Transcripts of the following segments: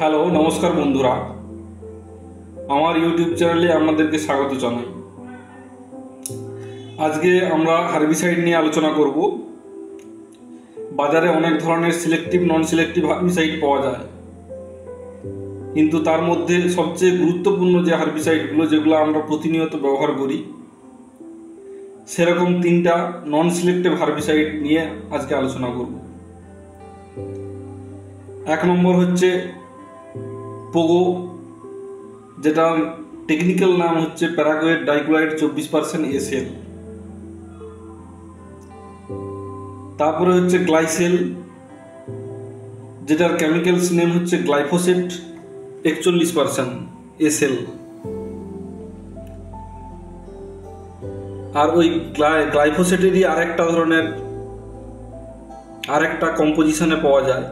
Hello, নমস্কার বন্ধুরা। আমার ইউটিউব চ্যানেলে আপনাদেরকে স্বাগত জানাই। আজকে আমরা হার্বিসাইড নিয়ে আলোচনা করব। বাজারে অনেক ধরনের সিলেক্টিভ নন সিলেক্টিভ হার্বিসাইড পাওয়া যায়, কিন্তু তার মধ্যে সবচেয়ে গুরুত্বপূর্ণ যে হার্বিসাইডগুলো যেগুলো আমরা প্রতিনিয়ত ব্যবহার করি, সেরকম 3টা নন সিলেক্টিভ হার্বিসাইড নিয়ে আজকে আলোচনা করব। 1 নম্বর হচ্ছে পোগো, যেটার টেকনিক্যাল নাম হচ্ছে প্যারাকুয়েট ডাইক্লোরাইড 24% এসএল। তারপরে হচ্ছে গ্লাইসেল, যেটার কেমিক্যালস নেম হচ্ছে গ্লাইফোসেট 41% এসএল। আর ওই গ্লাইফোসেটেরই আরেকটা কম্পোজিশনে পাওয়া যায়,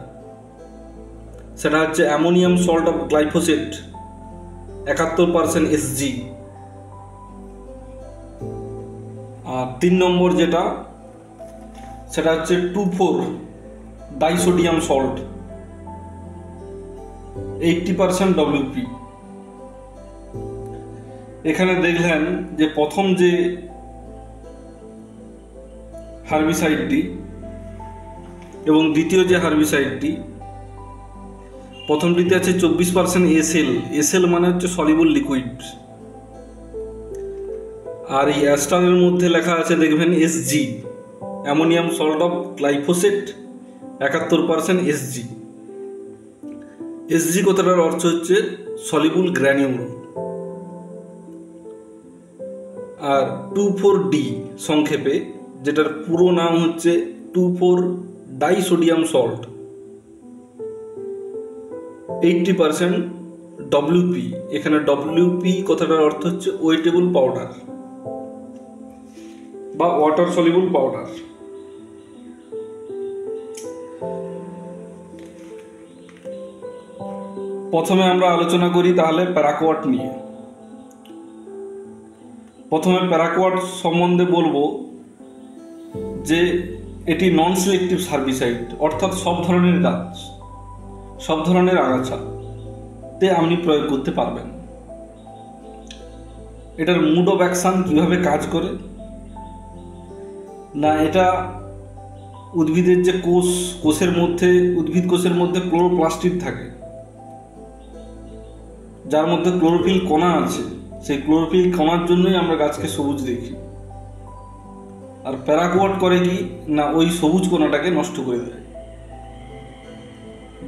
সেটা হচ্ছে ammonium salt of glyphosate 71% SG. আর 3 নম্বর যেটা, সেটা হচ্ছে 2,4 ডাইসোডিয়াম সল্ট 80% ডব্লিউপি। এখানে দেখলেন যে প্রথম যে হার্বিসাইডটি এবং দ্বিতীয় যে হার্বিসাইডটি, প্রথমটিতে আছে 24% এসএল। এসএল মানে হচ্ছে সলিবল লিকুইড। আর এই অ্যাস্টারের মধ্যে লেখা আছে দেখবেন SG, ammonium salt of glyphosate 71% SG. SG কথাটার অর্থ হচ্ছে সলিবল গ্র্যানিউল। আর 2,4-ডি সংক্ষেপে, যেটার পুরো নাম হচ্ছে 2,4 ডাইসোডিয়াম সল্ট 80% ডব্লিউপি। এখানে ডব্লিউপি কথাটার অর্থ হচ্ছে ওয়েটেবল পাউডার বা ওয়াটার সলিবল পাউডার। প্রথমে আমরা আলোচনা করি তাহলে প্যারাকোয়াট নিয়ে। প্রথমে প্যারাকোয়াট সম্বন্ধে বলবো যে এটি নন সিলেক্টিভ হার্বিসাইড, অর্থাৎ সব ধরনের গাছ, সব ধরনের আগাছাতে আপনি প্রয়োগ করতে পারবেন। এটার মুড অফ অ্যাকশন কিভাবে কাজ করে না, এটা উদ্ভিদের যে কোষের মধ্যে, উদ্ভিদ কোষের মধ্যে ক্লোরোপ্লাস্টিড থাকে, যার মধ্যে ক্লোরোফিল কণা আছে। সেই ক্লোরোফিল কণার জন্যই আমরা গাছকে সবুজ দেখি। আর প্যারাকোয়াট করে কি না, ওই সবুজ কণাটাকে নষ্ট করে দেয়।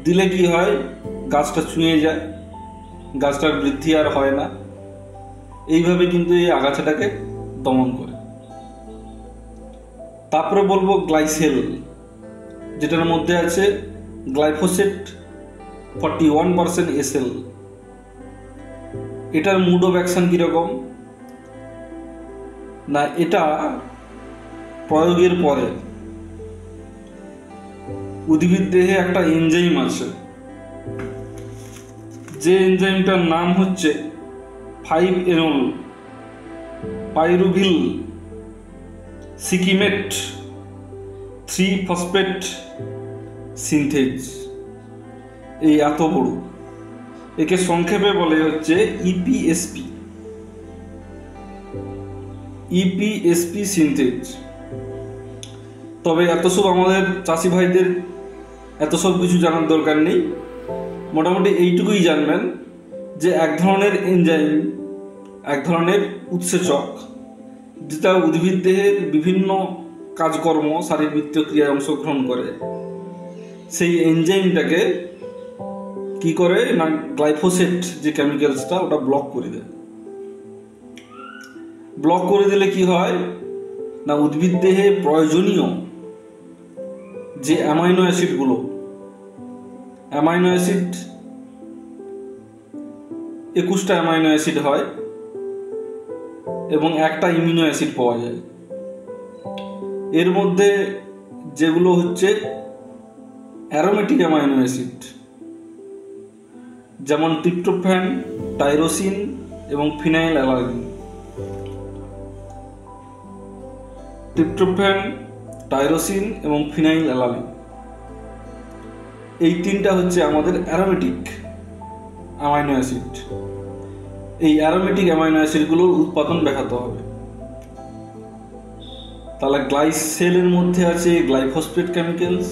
দিলে কি হয়, গাছটা ছুঁয়ে যায়, গাছটার বৃদ্ধি আর হয় না। এইভাবে কিন্তু এই আগাছাটাকে দমন করে। তারপরে বলবো গ্লাইসেল, যেটার মধ্যে আছে গ্লাইফোসেট 41% এসএল। এটার মুড অফ অ্যাকশন কিরকম না, এটা প্রয়োগের পরে উদ্ভিদ দেহে একটা এনজাইম আছে, যে এনজাইমটার নাম হচ্ছে 5-enol পাইরুভিল সিকিমেট 3-ফসফেট সিনথেজ। এই এত বড়, একে সংক্ষেপে বলে হচ্ছে ইপিএসপি সিনথেজ। তবে এত সব আমাদের চাষি ভাইদের এত সব কিছু জানার দরকার নেই। মোটামুটি এইটুকুই জানবেন যে এক ধরনের এনজাইম, এক ধরনের উৎসেচক, যেটা উদ্ভিদ দেহের বিভিন্ন কাজকর্ম, শারীরবৃত্তীয় ক্রিয়ায় অংশগ্রহণ করে। সেই এনজাইমটাকে কি করে না, গ্লাইফোসেট যে কেমিক্যালসটা, ওটা ব্লক করে দেয়। ব্লক করে দিলে কি হয় না, উদ্ভিদ দেহে প্রয়োজনীয় যে অ্যামাইনো অ্যাসিডগুলো, অ্যামাইনো অ্যাসিড 21টা অ্যামাইনো অ্যাসিড হয় এবং একটা ইমিনো অ্যাসিড পাওয়া যায়। এর মধ্যে যেগুলো হচ্ছে অ্যারোমেটিক অ্যামাইনো অ্যাসিড, যেমন ট্রিপ্টোফ্যান, টাইরোসিন এবং ফিনাইল অ্যালানিন। ট্রিপ্টোফ্যান, টাইরোসিন এবং ফিনাইল অ্যালানিন, এই 3টা হচ্ছে আমাদের অ্যারোমেটিক অ্যামাইনো অ্যাসিড, এই অ্যারোমেটিক অ্যামাইনো অ্যাসিডগুলোর উৎপাদন ব্যাহত হবে। তাহলে গ্লাইসেলের মধ্যে আছে গ্লাইফোসফেট কেমিক্যালস।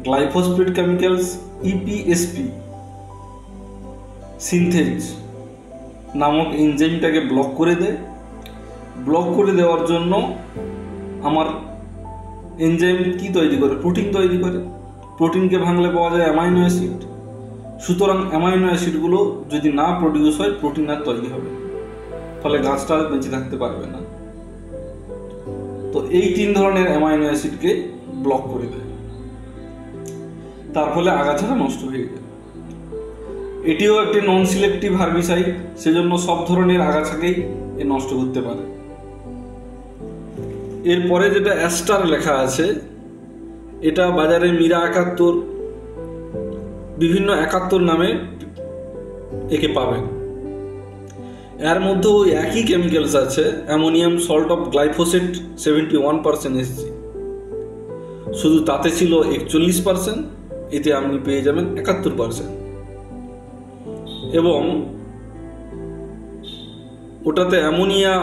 গ্লাইফোসফেট কেমিক্যালস ইপিএসপি সিনথেজ নামক এনজাইমটাকে ব্লক করে দেয়। ব্লক করে দেওয়ার জন্য আমার এনজাইম কি তৈরি করে? প্রোটিন তৈরি করে। প্রোটিনকে ভাঙলে পাওয়া যায় অ্যামাইনো অ্যাসিড। সুতরাং অ্যামাইনো অ্যাসিডগুলো যদি না প্রডিউস হয়, প্রোটিন আর তৈরি হবে, ফলে গাছটা বেঁচে থাকতে পারবে না। তো এই 3 ধরনের অ্যামাইনো অ্যাসিডকে ব্লক করে দেয়, তার ফলে আগাছাটা নষ্ট হয়ে যায়। এটিও একটি নন সিলেক্টিভ হার্বিসাইড, সেজন্য সব ধরনের আগাছাকেই এ নষ্ট করতে পারে। এরপরে যেটা অ্যাস্টার লেখা আছে, এটা বাজারে মীরা 71, বিভিন্ন 71 নামে একে পাবেন। এর মধ্যে ওই একই কেমিক্যালস আছে, অ্যামোনিয়াম সল্ট অফ গ্লাইফোসেট 71% এসেছে, শুধু তাতে ছিল 41%, এতে আপনি পেয়ে যাবেন 71%। এবং ওটাতে অ্যামোনিয়া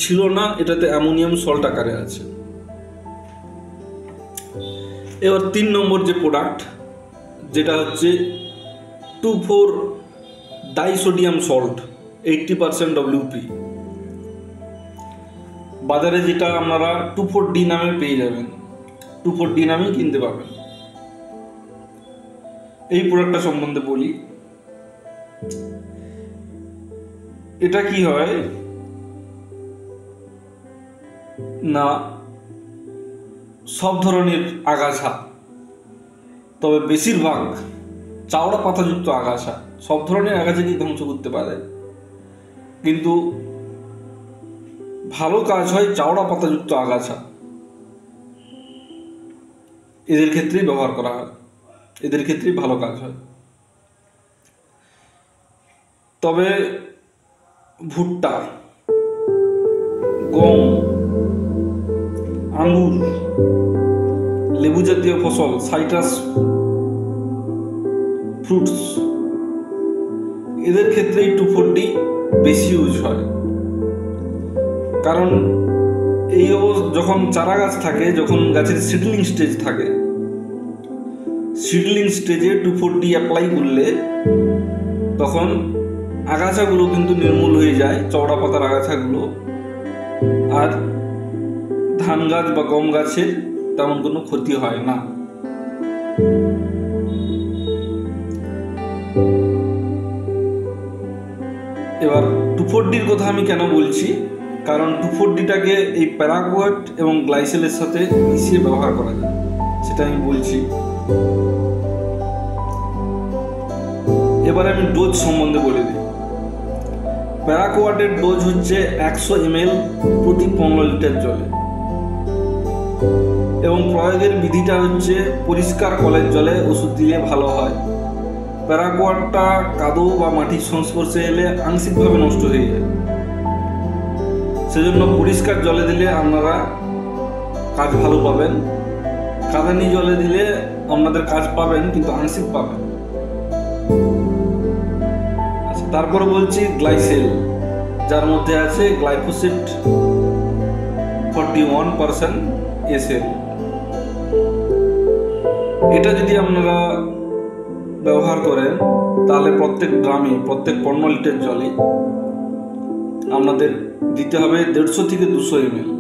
ছিল না, এটাতে অ্যামোনিয়াম সল্ট আকারে আছে। এবার 3 নম্বর যে প্রোডাক্ট, যেটা হচ্ছে 2,4 ডাইসোডিয়াম সল্ট 80% WP, বাজারে যেটা আপনারা 2,4-D নামে পেয়ে যাবেন, 2,4-D নামেই কিনতে পাবেন। এই প্রোডাক্টটা সম্বন্ধে বলি। এটা কি হয় না, সব ধরনের আগাছা, তবে বেশিরভাগ চাওড়া পাতাযুক্ত আগাছা, সব ধরনের আগাছাকেই ধ্বংস করতে পারে, কিন্তু ভালো কাজ হয় চাওড়া পাতাযুক্ত আগাছা, এদের ক্ষেত্রেই ব্যবহার করা হয়, এদের ক্ষেত্রেই ভালো কাজ হয়। তবে ভুট্টা, গম, আঙ্গুর, লেবু জাতীয় ফসল, সাইট্রাস ফ্রুটস, এদের ক্ষেত্রেই 2,4-D বেশি ইউজ হয়। কারণ এই যখন চারা গাছ থাকে, যখন গাছের সিডলিং স্টেজ থাকে, সিডলিং স্টেজে 2,4-D অ্যাপ্লাই করলে তখন আগাছাগুলো কিন্তু নির্মূল হয়ে যায়, চওড়া পাতার আগাছাগুলো, আর ধান গাছ বা গম গাছের তেমন কোনো ক্ষতি হয় না। এবার 2,4-Dর কথা আমি কেন বলছি, কারণ 2,4-Dটাকে এই প্যারাকুয়েট এবং গ্লাইসেলের সাথে মিশিয়ে ব্যবহার করা যায়, সেটা আমি বলছি। এবার আমি ডোজ সম্বন্ধে বলে দিই। প্যারাকুয়েটের ডোজ হচ্ছে 100 ml প্রতি 15 লিটার জলে, এবং প্রয়োগের বিধিটা হচ্ছে পরিষ্কার কলের জলে ওষুধ দিলে ভালো হয়। প্যারাকুয়েটটা কাদো বা মাটির সংস্পর্শে এলে আংশিকভাবে নষ্ট হয়ে যায়, সেজন্য পরিষ্কার জলে দিলে আপনারা কাজ ভালো পাবেন। কাদানি জলে দিলে আপনাদের কাজ পাবেন, কিন্তু আংশিক পাবেন। আচ্ছা, তারপর বলছি গ্লাইসেল, যার মধ্যে আছে গ্লাইফোসেট 41% SL। এটা যদি আপনারা ব্যবহার করেন, তাহলে প্রত্যেক ড্রামে, প্রত্যেক 15 লিটার জলে আপনাদের দিতে হবে 150 থেকে 200 ml,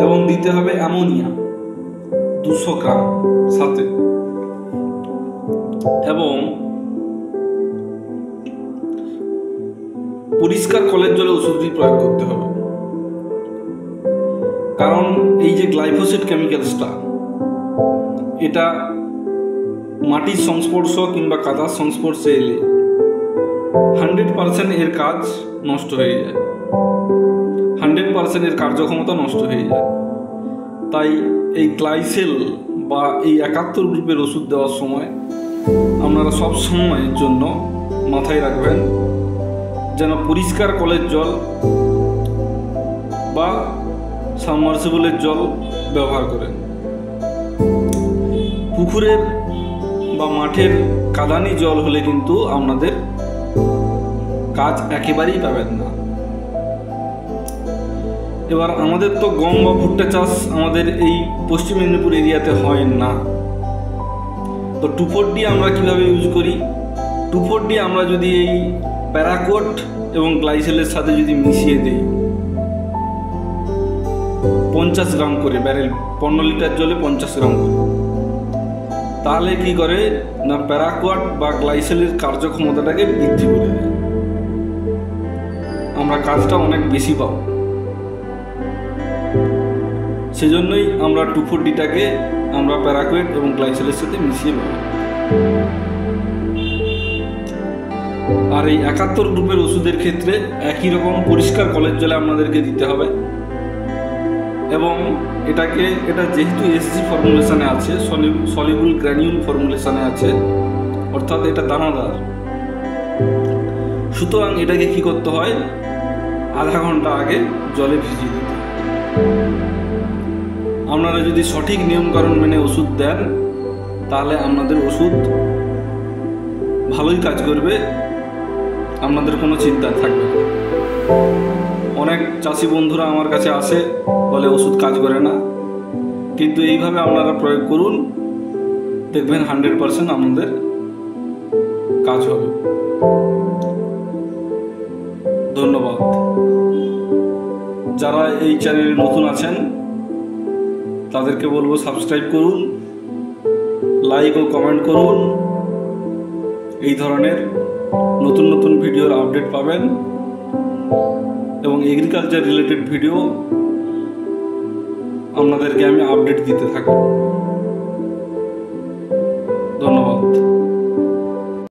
এবং দিতে হবে অ্যামোনিয়া 200 গ্রাম সাথে, এবং পরিষ্কার কলের জলে ওষুধটি প্রয়োগ করতে হবে। কারণ এই যে গ্লাইফোসেট কেমিক্যালসটা, এটা মাটির সংস্পর্শ কিংবা কাদার সংস্পর্শে এলে 100% এর কাজ নষ্ট হয়ে যায়, 100% এর কার্যক্ষমতা নষ্ট হয়ে যায়। তাই এই গ্লাইসেল বা এই 71 গ্রুপের ওষুধ দেওয়ার সময় আপনারা সব সময়ের জন্য মাথায় রাখবেন যেন পরিষ্কার কলের জল বা সাবমার্সিবলের জল ব্যবহার করেন। পুকুরের বা মাঠের কাদানি জল হলে কিন্তু আপনাদের কাজ একেবারেই পাবেন না। এবার আমাদের তো গম বা ভুট্টা চাষ আমাদের এই পশ্চিম মেদিনীপুর এরিয়াতে হয় না। তো 2,4-D আমরা কিভাবে ইউজ করি? 2,4-D আমরা যদি এই প্যারাকোট এবং গ্লাইসেলের সাথে যদি মিশিয়ে দিই 50 গ্রাম করে, ব্যারেল 15 লিটার জলে 50 গ্রাম করে, তাহলে কি করে না প্যারাকোয়াট বা গ্লাইসেলের কার্যক্ষমতাটাকে বৃদ্ধি করে দেয়, আমরা কাজটা অনেক বেশি পাবো। সেজন্যই আমরা 2,4-Dটাকে আমরা প্যারাকোয়েট এবং গ্লাইসেলের সাথে মিশিয়ে নেব। আর এই 71 গ্রুপের ওষুধের ক্ষেত্রে একই রকম পরিষ্কার কলের জলে আপনাদেরকে দিতে হবে এবং এটা যেহেতু এসজি ফর্মুলেশনে আছে, সলিউবল গ্র্যানিউল ফর্মুলেশনে আছে, অর্থাৎ এটা দানাদার, সুতরাং এটাকে কি করতে হয়, আধা ঘন্টা আগে জলে ভিজিয়ে দিতে। আপনারা যদি সঠিক নিয়মকানুন মেনে ওষুধ দেন তাহলে আপনাদের ওষুধ ভালোই কাজ করবে, আপনাদের কোনো চিন্তা থাকবে না। অনেক চাষি বন্ধুরা আমার কাছে আসে, বলে ওষুধ কাজ করে না, কিন্তু এইভাবে আপনারা প্রয়োগ করুন, দেখবেন 100% আপনাদের কাজ হবে। ধন্যবাদ। যারা এই চ্যানেলে নতুন আছেন তাদেরকে বলবো সাবস্ক্রাইব করুন, লাইক ও কমেন্ট করুন। এই ধরনের নতুন নতুন ভিডিওর আপডেট পাবেন এবং এগ্রিকালচার রিলেটেড ভিডিও আপনাদেরকে আমি আপডেট দিতে থাকব। ধন্যবাদ।